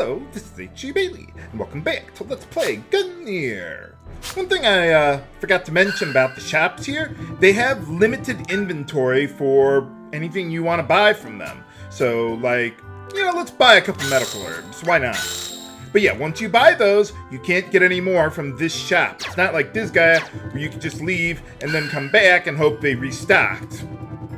Hello, this is H.G. Bailey, and welcome back to Let's Play Gungnir. One thing I forgot to mention about the shops here, they have limited inventory for anything you want to buy from them. So, like, let's buy a couple medical herbs, why not? But yeah, once you buy those, you can't get any more from this shop. It's not like this guy, where you can just leave and then come back and hope they restocked.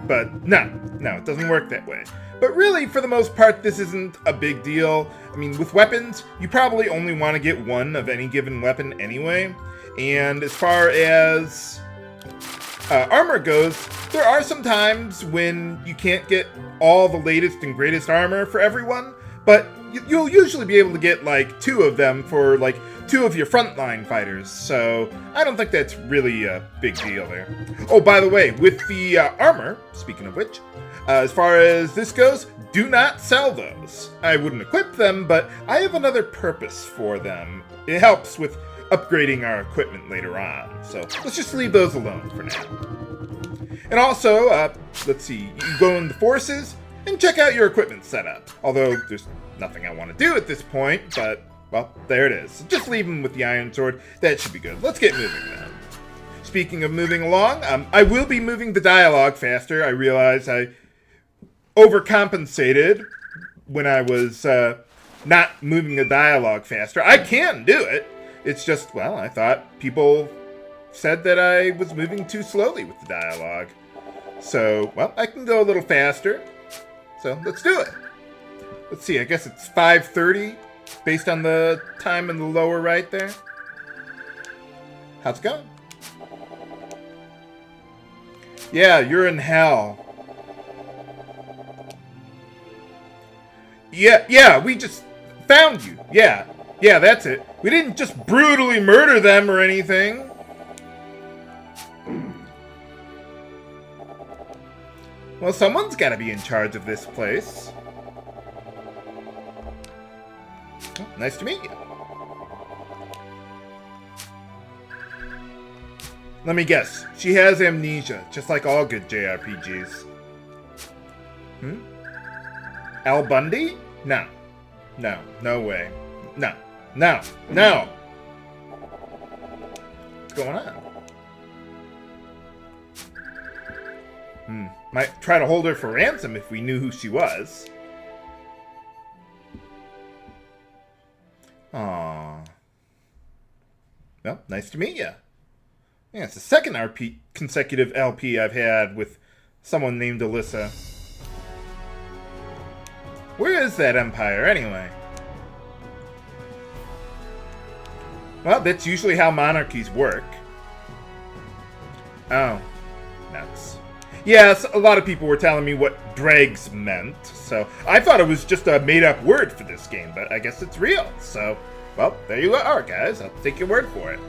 But no, it doesn't work that way. But really, for the most part, this isn't a big deal. I mean, with weapons, you probably only want to get one of any given weapon anyway. And as far as armor goes, there are some times when you can't get all the latest and greatest armor for everyone, but you'll usually be able to get like 2 of them for like 2 of your frontline fighters, so I don't think that's really a big deal there. Oh, by the way, with the armor, speaking of which, as far as this goes, do not sell those. I wouldn't equip them, but I have another purpose for them. It helps with upgrading our equipment later on, so let's just leave those alone for now. And also, let's see, you can go in the forces and check out your equipment setup. Although there's nothing I want to do at this point, but, well, there it is. Just leave them with the iron sword. That should be good. Let's get moving then. Speaking of moving along, I will be moving the dialogue faster. I realize I overcompensated when I was not moving the dialogue faster. I can do it. It's just, well, I thought people said that I was moving too slowly with the dialogue. So, well, I can go a little faster. So, let's do it. Let's see, I guess it's 5:30 based on the time in the lower right there. How's it going? Yeah, you're in hell. Yeah, we just found you. Yeah, that's it. We didn't just brutally murder them or anything. Well, someone's got to be in charge of this place. Oh, nice to meet you. Let me guess. She has amnesia, just like all good JRPGs. Al Bundy? No, no way. No. What's going on? Might try to hold her for ransom if we knew who she was. Aww. Well, nice to meet you. Yeah, it's the second consecutive LP I've had with someone named Alyssa. Where is that empire, anyway? Well, that's usually how monarchies work. Oh, nuts. Yes, a lot of people were telling me what dregs meant, so I thought it was just a made-up word for this game, but I guess it's real, so, well, there you are, guys. I'll take your word for it.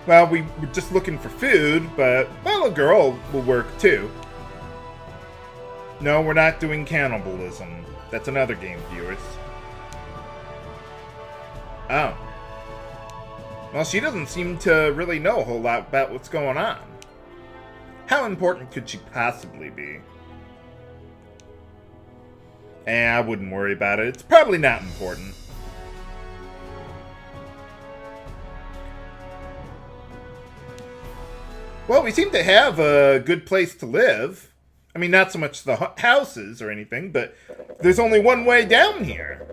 Well, we were just looking for food, but, well, a girl will work, too. No, we're not doing cannibalism. That's another game, viewers. Oh. Well, she doesn't seem to really know a whole lot about what's going on. How important could she possibly be? I wouldn't worry about it. It's probably not important. Well, we seem to have a good place to live. I mean, not so much the houses or anything, but there's only one way down here.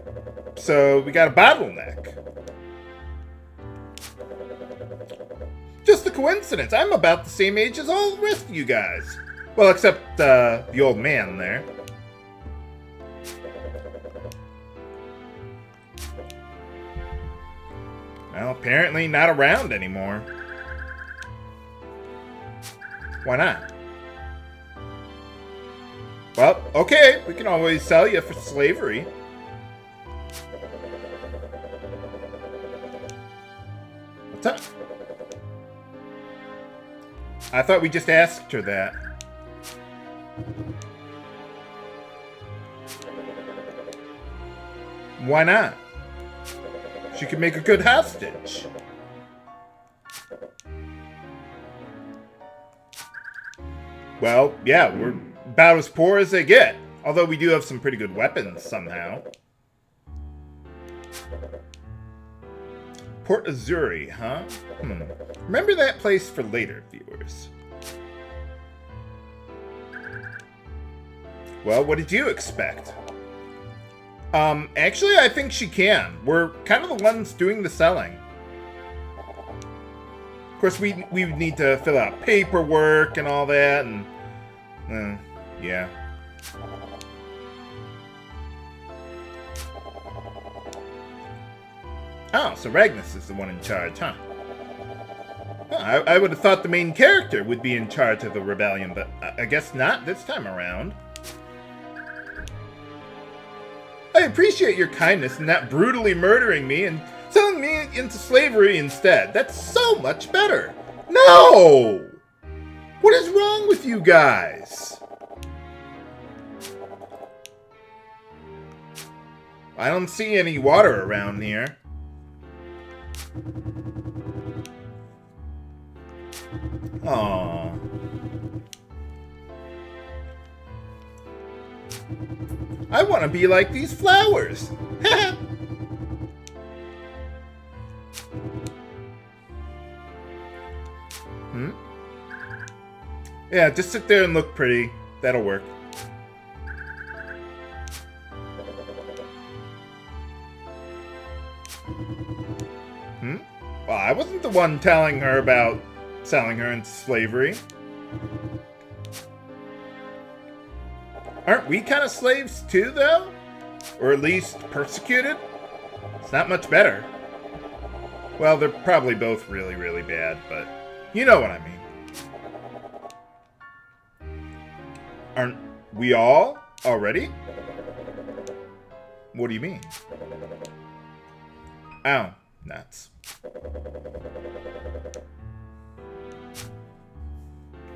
So we got a bottleneck. Just a coincidence. I'm about the same age as all the rest of you guys. Well, except the old man there. Well, apparently not around anymore. Why not? Well, okay, we can always sell you for slavery. What's up? I thought we just asked her that. Why not? She could make a good hostage. Well, yeah, we're about as poor as they get. Although we do have some pretty good weapons somehow. Port Azuri, huh? Remember that place for later, viewers. Well, what did you expect? Actually, I think she can. We're kind of the ones doing the selling. Of course, we would need to fill out paperwork and all that, and... yeah. Oh, so Ragnus is the one in charge, huh? Well, I would have thought the main character would be in charge of the rebellion, but I guess not this time around. I appreciate your kindness in not brutally murdering me and selling me into slavery instead. That's so much better. No! What is wrong with you guys? I don't see any water around here. Aww. I want to be like these flowers. Yeah, just sit there and look pretty. That'll work. Well, I wasn't the one telling her about selling her into slavery. Aren't we kind of slaves too, though? Or at least persecuted? It's not much better. Well, they're probably both really, really bad, but you know what I mean. Aren't we all already? What do you mean? Oh, nuts.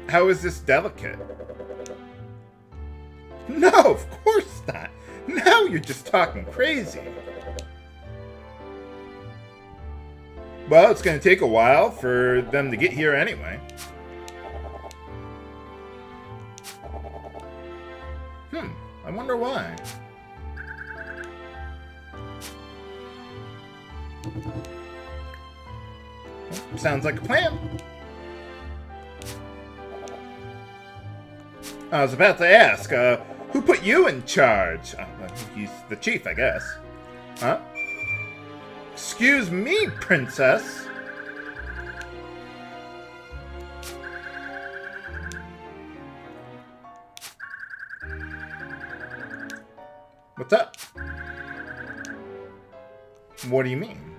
How is this delicate? No, of course not. Now you're just talking crazy. Well, it's going to take a while for them to get here anyway. I wonder why. Sounds like a plan. I was about to ask, who put you in charge? He's the chief, I guess. Huh? Excuse me, princess. What's up? What do you mean?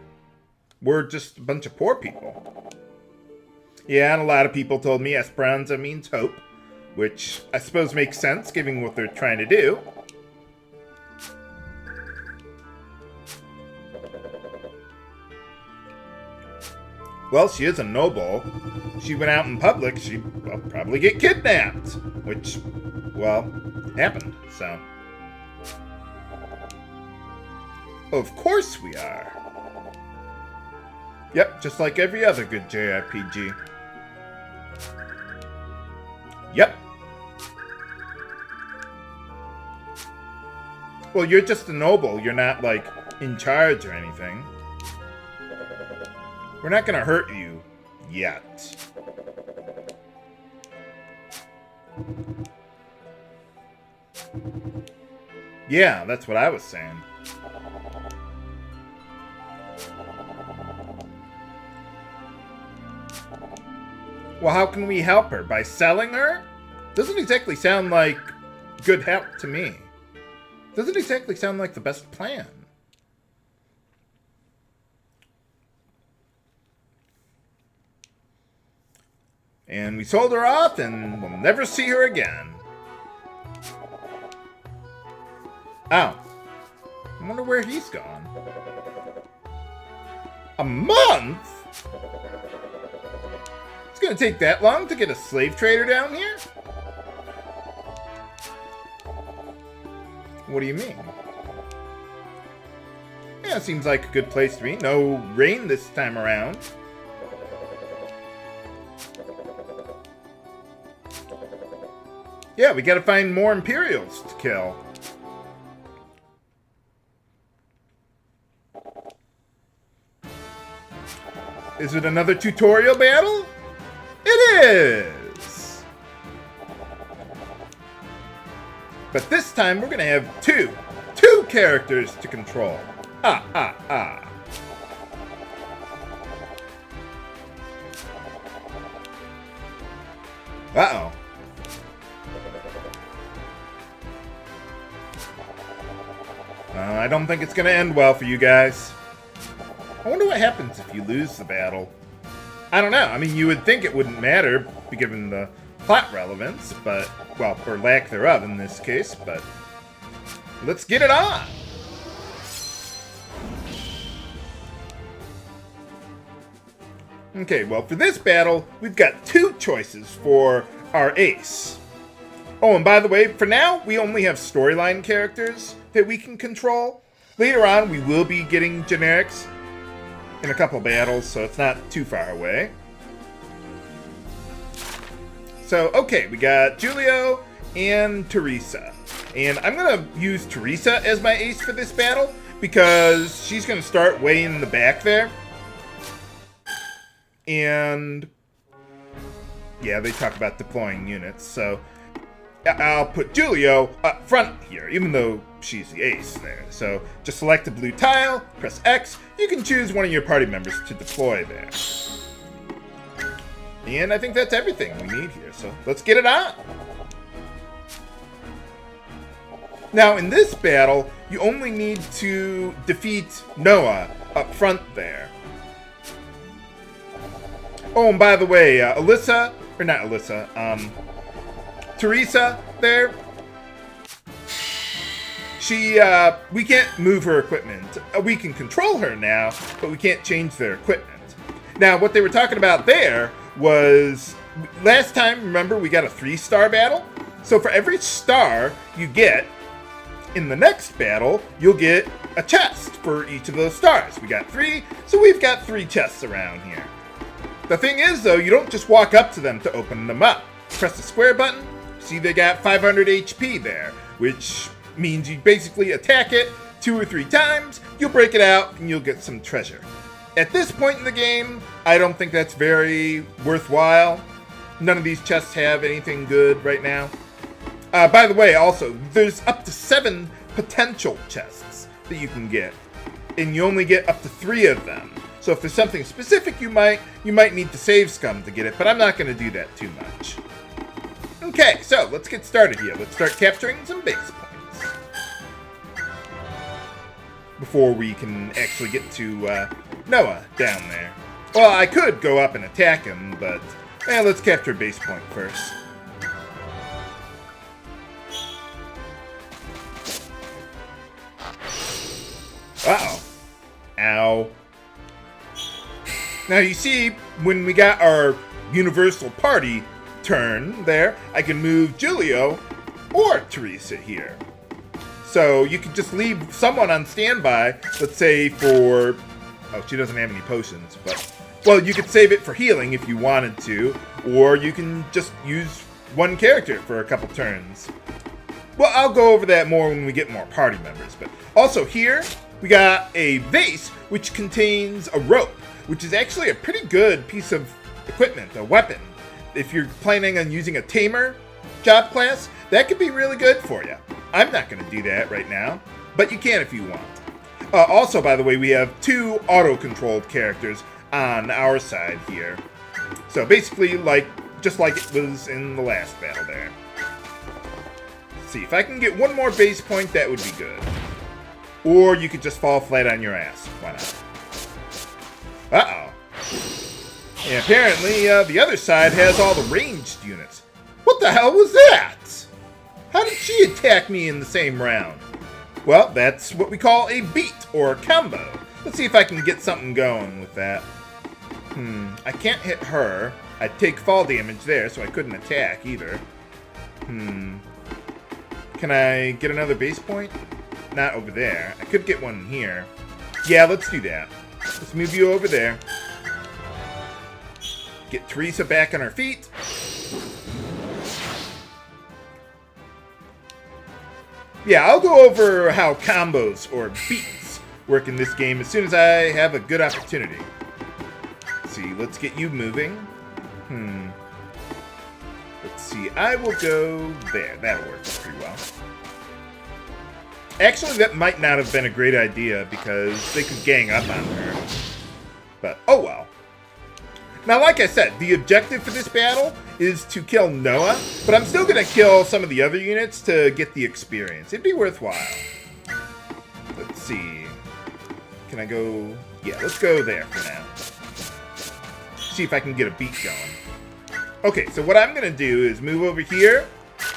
We're just a bunch of poor people. Yeah, and a lot of people told me Esperanza means hope, which I suppose makes sense given what they're trying to do. Well, she is a noble. She went out in public, she'd probably get kidnapped, which, well, happened, so. Of course we are. Yep, just like every other good JRPG. Yep. Well, you're just a noble. You're not, like, in charge or anything. We're not gonna hurt you. Yet. Yeah, that's what I was saying. Well, how can we help her? By selling her? Doesn't exactly sound like good help to me. Doesn't exactly sound like the best plan. And we sold her off, and we'll never see her again. Oh. I wonder where he's gone. A month? It's gonna take that long to get a slave trader down here? What do you mean? Yeah, seems like a good place to be. No rain this time around. Yeah, we gotta find more Imperials to kill. Is it another tutorial battle? It is! But this time we're gonna have two characters to control. Uh-oh. I don't think it's gonna end well for you guys. I wonder what happens if you lose the battle. I don't know. I mean, you would think it wouldn't matter, given the plot relevance, but, well, or lack thereof in this case, but let's get it on! Okay, well, for this battle, we've got two choices for our ace. Oh, and by the way, for now, we only have storyline characters that we can control. Later on, we will be getting generics in a couple battles, so it's not too far away. So, okay, we got Julio and Teresa. And I'm going to use Teresa as my ace for this battle, because she's going to start way in the back there. And, yeah, they talk about deploying units, so I'll put Julio up front here, even though she's the ace there. So just select a blue tile, press X, you can choose one of your party members to deploy there. And I think that's everything we need here, so let's get it on! Now, in this battle, you only need to defeat Noah up front there. Oh, and by the way, Teresa there, we can't move her equipment. We can control her now, but we can't change their equipment. Now, what they were talking about there was, last time, remember, we got a 3-star battle? So for every star you get in the next battle, you'll get a chest for each of those stars. We got 3, so we've got 3 chests around here. The thing is, though, you don't just walk up to them to open them up. Press the square button. See, they got 500 HP there, which means you basically attack it 2 or 3 times, you'll break it out, and you'll get some treasure. At this point in the game, I don't think that's very worthwhile. None of these chests have anything good right now. By the way, also, there's up to 7 potential chests that you can get, and you only get up to 3 of them. So if there's something specific you might need to save scum to get it, but I'm not going to do that too much. Okay, so let's get started here. Let's start capturing some base points before we can actually get to Noah down there. Well, I could go up and attack him, but let's capture a base point first. Uh-oh. Ow. Now you see, when we got our universal party turn there, I can move Julio or Teresa here. So you could just leave someone on standby, let's say for... Oh, she doesn't have any potions, but... Well, you could save it for healing if you wanted to, or you can just use one character for a couple turns. Well, I'll go over that more when we get more party members, but also here, we got a vase which contains a rope, which is actually a pretty good piece of equipment, a weapon. If you're planning on using a tamer job class, that could be really good for you. I'm not going to do that right now, but you can if you want. Also, by the way, we have 2 auto-controlled characters on our side here. So basically, just like it was in the last battle there. Let's see, if I can get one more base point, that would be good. Or you could just fall flat on your ass. Why not? Uh-oh. And apparently, the other side has all the ranged units. What the hell was that? How did she attack me in the same round? Well, that's what we call a beat, or a combo. Let's see if I can get something going with that. I can't hit her. I'd take fall damage there, so I couldn't attack either. Can I get another base point? Not over there. I could get one here. Yeah, let's do that. Let's move you over there. Get Teresa back on her feet. Yeah, I'll go over how combos or beats work in this game as soon as I have a good opportunity. Let's see, let's get you moving. Let's see, I will go there. That'll work pretty well. Actually, that might not have been a great idea because they could gang up on her. But, oh well. Now, like I said, the objective for this battle is to kill Noah, but I'm still going to kill some of the other units to get the experience. It'd be worthwhile. Let's see. Can I go? Yeah, let's go there for now. See if I can get a beat going. Okay, so what I'm going to do is move over here,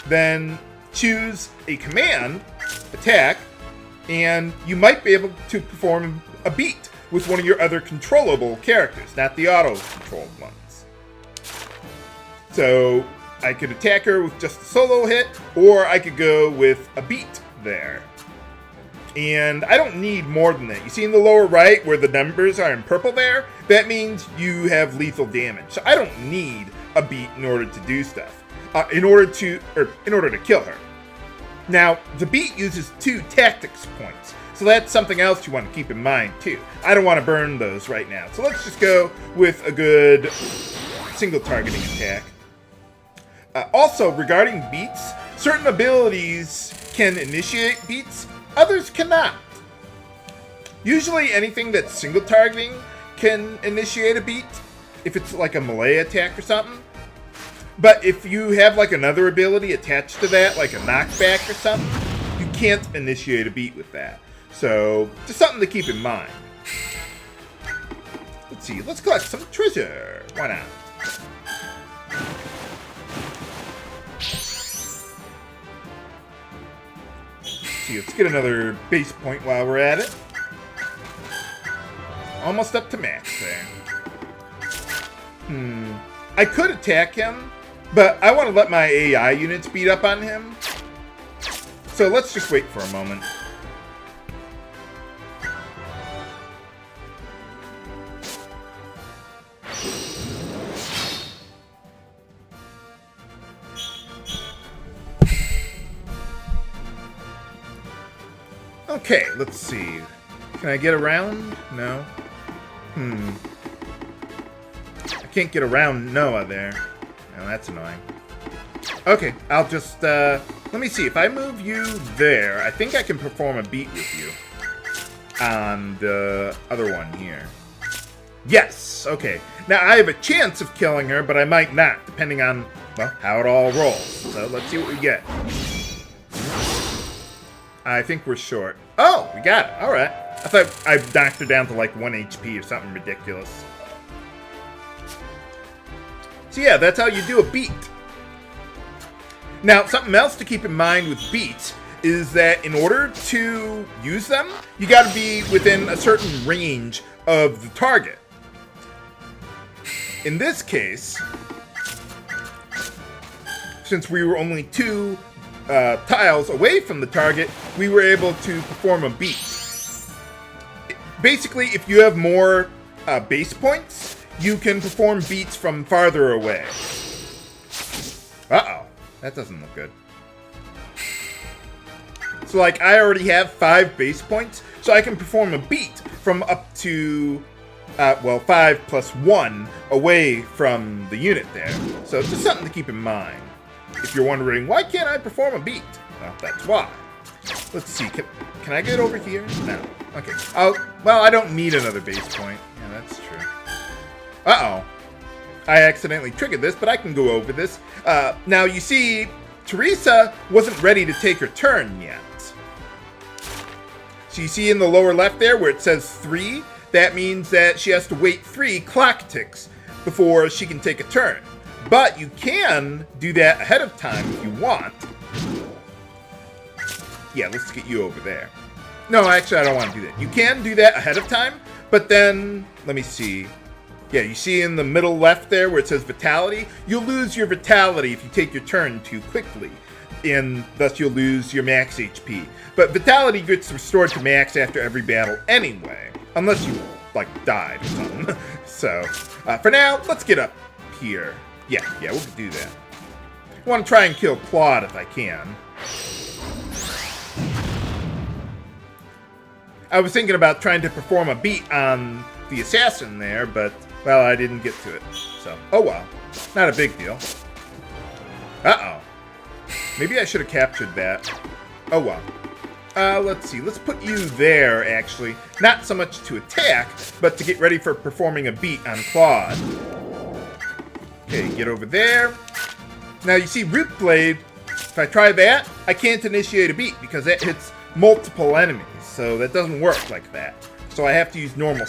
then choose a command, attack, and you might be able to perform a beat with one of your other controllable characters, not the auto-controlled ones. So I could attack her with just a solo hit, or I could go with a beat there. And I don't need more than that. You see in the lower right where the numbers are in purple there? That means you have lethal damage. So I don't need a beat in order to do stuff. In order to kill her. Now, the beat uses 2 tactics points. So that's something else you want to keep in mind, too. I don't want to burn those right now. So let's just go with a good single targeting attack. Also, regarding beats, certain abilities can initiate beats, others cannot. Usually anything that's single targeting can initiate a beat, if it's like a melee attack or something. But if you have like another ability attached to that, like a knockback or something, you can't initiate a beat with that. So, just something to keep in mind. Let's see, let's collect some treasure. Why not? See, let's get another base point while we're at it. Almost up to max there. I could attack him, but I want to let my AI units beat up on him. So let's just wait for a moment. Okay, let's see. Can I get around? No. I can't get around Noah there. Oh, that's annoying. Okay, I'll just, let me see. If I move you there, I think I can perform a beat with you. On the other one here. Yes! Okay. Now, I have a chance of killing her, but I might not, depending on, well, how it all rolls. So, let's see what we get. I think we're short. Oh, we got it. All right. I thought I knocked her down to like 1 HP or something ridiculous. So yeah, that's how you do a beat. Now, something else to keep in mind with beats is that in order to use them, you got to be within a certain range of the target. In this case, since we were only 2 tiles away from the target, we were able to perform a beat. Basically, if you have more base points, you can perform beats from farther away. Uh-oh. That doesn't look good. So, like, I already have 5 base points, so I can perform a beat from up to, 5 plus 1 away from the unit there. So, just something to keep in mind. If you're wondering, why can't I perform a beat? Well, that's why. Let's see, can I get over here? No. Okay. Well, I don't need another base point. Yeah, that's true. Uh-oh. I accidentally triggered this, but I can go over this. Now, you see, Teresa wasn't ready to take her turn yet. So you see in the lower left there where it says 3, that means that she has to wait 3 clock ticks before she can take a turn. But you can do that ahead of time if you want. Yeah, let's get you over there. No, actually, I don't want to do that. You can do that ahead of time, but then, let me see. Yeah, you see in the middle left there where it says Vitality? You'll lose your Vitality if you take your turn too quickly, and thus you'll lose your max HP. But Vitality gets restored to max after every battle anyway, unless you, like, died or something. So, for now, let's get up here. Yeah, we'll do that. I want to try and kill Claude if I can. I was thinking about trying to perform a beat on the assassin there, but, well, I didn't get to it. So, oh well. Not a big deal. Uh-oh. Maybe I should have captured that. Oh well. Let's see. Let's put you there, actually. Not so much to attack, but to get ready for performing a beat on Claude. Okay, get over there. Now, you see Root Blade. If I try that, I can't initiate a beat because that hits multiple enemies. So that doesn't work like that. So I have to use Norman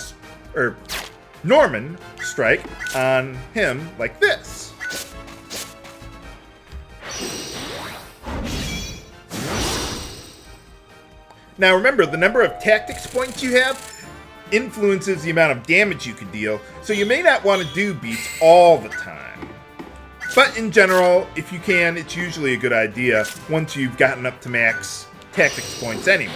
Strike on him like this. Now remember, the number of tactics points you have influences the amount of damage you can deal, so you may not want to do beats all the time. But in general, if you can, it's usually a good idea once you've gotten up to max tactics points anyway.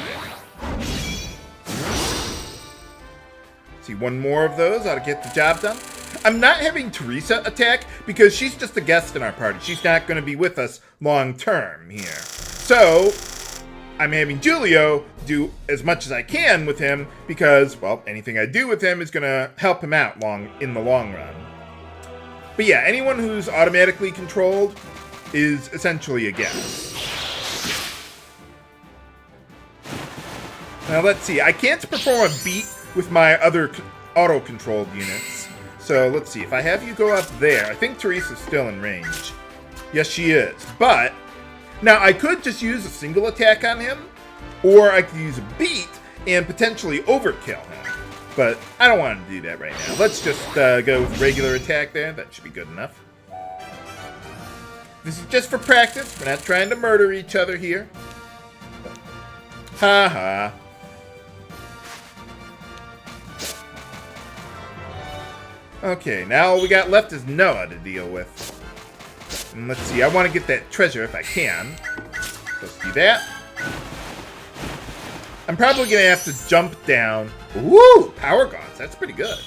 See, one more of those ought to get the job done. I'm not having Teresa attack because she's just a guest in our party. She's not going to be with us long term here. So I'm having Julio do as much as I can with him because, well, anything I do with him is going to help him out in the long run. But yeah, anyone who's automatically controlled is essentially a guest. Now let's see. I can't perform a beat with my other auto-controlled units. So let's see. If I have you go up there, I think Teresa's still in range. Yes, she is. But now I could just use a single attack on him, or I could use a beat and potentially overkill him. But I don't want to do that right now. Let's just go with regular attack there. That should be good enough. This is just for practice. We're not trying to murder each other here. Ha ha. Okay, now all we got left is Noah to deal with. And let's see, I want to get that treasure if I can. Let's do that. I'm probably going to have to jump down. Woo! Power Gaunts, that's pretty good.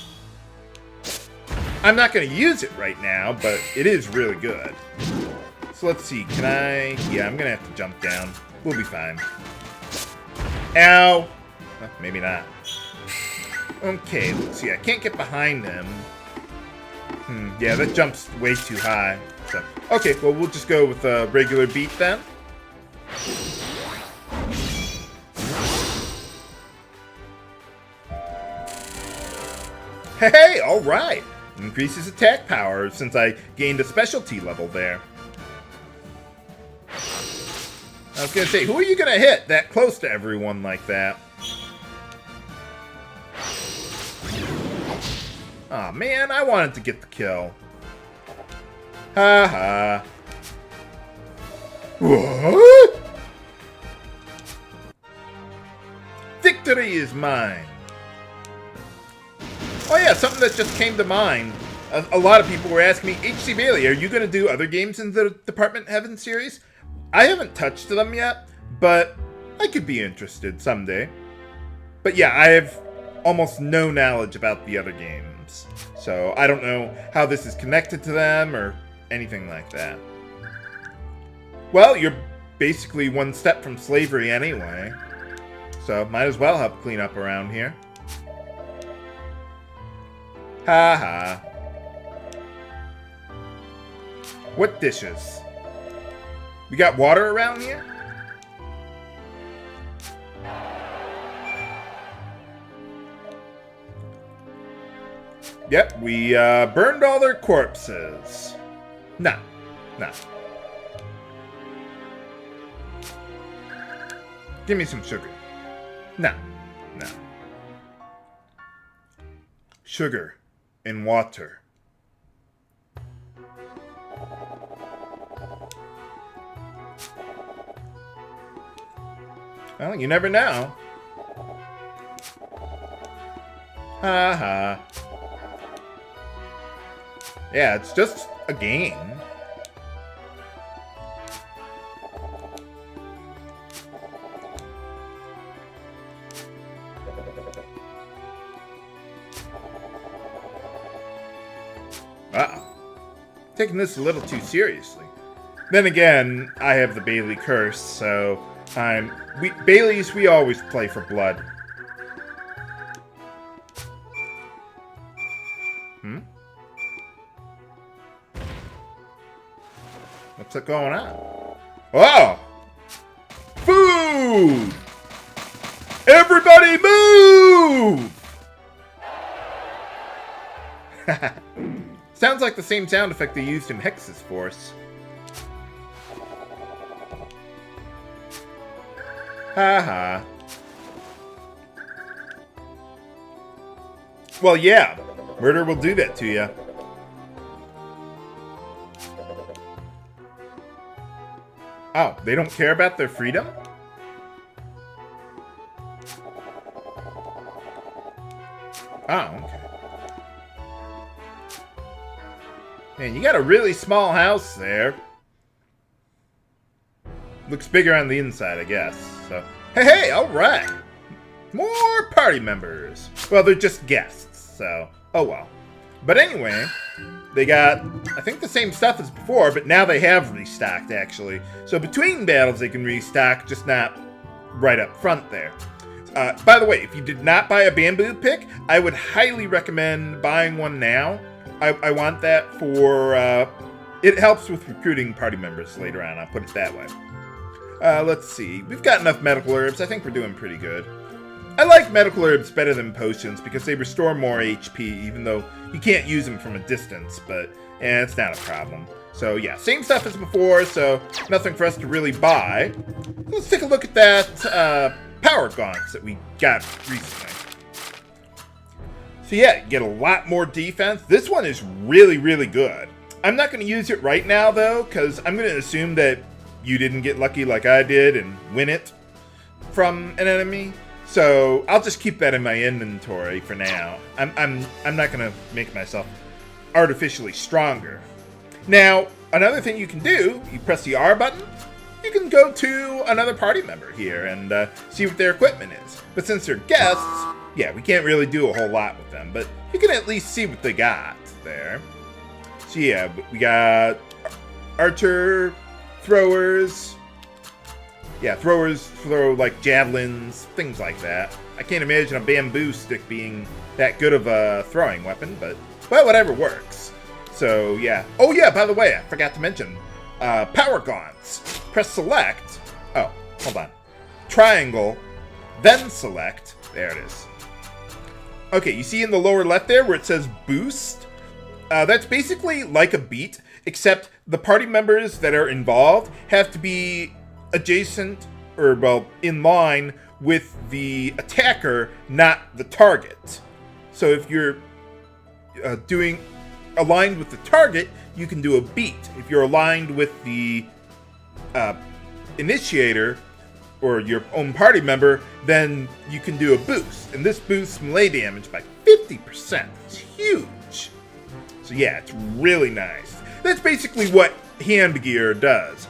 I'm not going to use it right now, but it is really good. So let's see, can I... Yeah, I'm going to have to jump down. We'll be fine. Ow! Maybe not. Okay, let's see, I can't get behind him. Yeah, that jump's way too high. So, okay, well, we'll just go with a regular beat then. Hey, all right. Increases attack power since I gained a specialty level there. I was going to say, who are you going to hit that close to everyone like that? Aw, man, I wanted to get the kill. Ha ha. What? Victory is mine. Oh yeah, something that just came to mind. A lot of people were asking me, H.C. Bailey, are you going to do other games in the Department Heaven series? I haven't touched them yet, but I could be interested someday. But yeah, I have almost no knowledge about the other games. So I don't know how this is connected to them or anything like that. Well, you're basically one step from slavery anyway. So might as well help clean up around here. Ha ha. What dishes? We got water around here? Yep, we burned all their corpses. No. Give me some sugar. No. Sugar and water. Well, you never know. Ha ha. Yeah, it's just a game. Uh-oh. Taking this a little too seriously. Then again, I have the Bailey curse, so Baileys, we always play for blood. What's going on? Oh! Food! Everybody move! Sounds like the same sound effect they used in Hex's Force. Haha. Well, yeah. Murder will do that to you. Oh, they don't care about their freedom? Oh, okay. Man, you got a really small house there. Looks bigger on the inside, I guess. So, hey, alright. More party members. Well, they're just guests, so, oh well. But anyway, they got, I think, the same stuff as before, but now they have restocked, actually. So between battles they can restock, just not right up front there. By the way, if you did not buy a bamboo pick, I would highly recommend buying one now. I want that for, it helps with recruiting party members later on, I'll put it that way. Let's see, we've got enough medical herbs, I think we're doing pretty good. I like medical herbs better than potions because they restore more HP, even though you can't use them from a distance, but it's not a problem. So yeah, same stuff as before, so nothing for us to really buy. Let's take a look at that power gaunts that we got recently. So yeah, you get a lot more defense. This one is really, really good. I'm not going to use it right now, though, because I'm going to assume that you didn't get lucky like I did and win it from an enemy. So I'll just keep that in my inventory for now. I'm not going to make myself artificially stronger. Now, another thing you can do, you press the R button, you can go to another party member here and see what their equipment is. But since they're guests, yeah, we can't really do a whole lot with them, but you can at least see what they got there. So yeah, we got archer, throwers. Yeah, throwers throw like javelins, things like that. I can't imagine a bamboo stick being that good of a throwing weapon, but well, whatever works. So yeah. Oh yeah, by the way, I forgot to mention power gaunts. Press select. Oh, hold on. Triangle, then select. There it is. Okay, you see in the lower left there where it says boost? That's basically like a beat, except the party members that are involved have to be adjacent, or well, in line with the attacker, not the target. So if you're aligned with the target, you can do a beat. If you're aligned with the initiator, or your own party member, then you can do a boost. And this boosts melee damage by 50%. It's huge. So yeah, it's really nice. That's basically what hand gear does.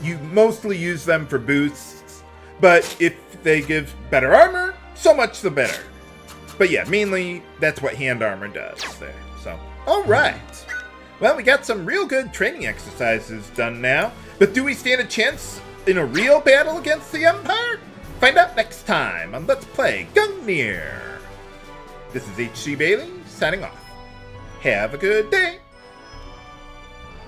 You mostly use them for boosts, but if they give better armor, so much the better. But yeah, mainly that's what hand armor does there. So, alright. Well, we got some real good training exercises done now, but do we stand a chance in a real battle against the Empire? Find out next time on Let's Play Gungnir. This is HC Bailey, signing off. Have a good day.